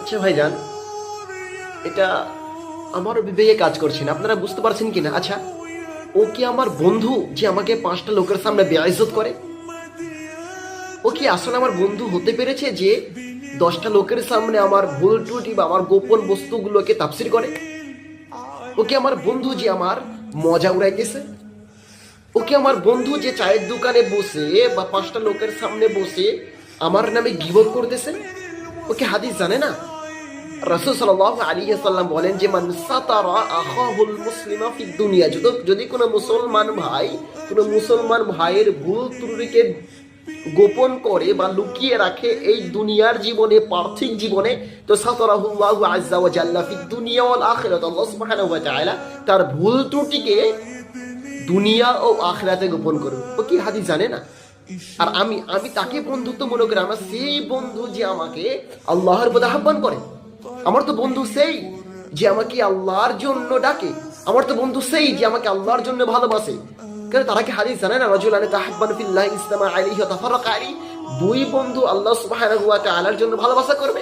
আচ্ছা ভাইজান, এটা আমার বিবেকে কাজ করছে না, আপনারা বুঝতে পারছেন কিনা? আচ্ছা, ও কি আমার বন্ধু যে আমাকে 5টা লোকের সামনে বেইজ্জত করে? ও কি আসলে আমার বন্ধু হতে পেরেছে যে 10টা লোকের সামনে আমার ভুল ত্রুটি বা আমার গোপন বস্তুগুলোকে তাফসীর করে? ও কি আমার বন্ধু যে আমার মজা উড়াইতেছে? ও কি আমার বন্ধু যে চায়ের দোকানে বসে বা 5টা লোকের সামনে বসে আমার নামে গীবত করতেছে? ও কি হাদিস জানে না? রাসূল সাল্লাল্লাহু আলাইহি ওয়াসাল্লাম বলেন যে মান সাতারা আখাহুল মুসলিমা ফিদ দুনিয়া, যদি কোনো মুসলমান ভাইয়ের ভুল ত্রুটিকে গোপন করে বা লুকিয়ে রাখে এই দুনিয়ার জীবনে, পার্থিব জীবনে, তো সাতারাহুল্লাহু আযজা ওয়া জাল্লা ফিদ দুনিয়া ওয়াল আখিরাত, আল্লাহ সুবহানাহু ওয়া তাআলা তার ভুল ত্রুটিকে দুনিয়া ও আখিরাতে গোপন করবে। ও কি হাদিস জানে না? আর আমি তাকে বন্ধুত্ব মনে করি, আমার সেই বন্ধু যে আমাকে আল্লাহর পথে আহ্বান করে। আমার তো বন্ধু সেই যে আমাকে আল্লাহর জন্য ডাকে। আমার তো বন্ধু সেই যে আমাকে আল্লাহর জন্য ভালোবাসে। কেন তারা কি হাদিস জানে না? রাজুলানি তাহাব্বান ফিল্লাহি ইসলামা আলাইহি ওয়া তাফাররাকা আলাইহি, দুই বন্ধু আল্লাহ সুবহানাহু ওয়া তাআলার জন্য ভালোবাসা করবে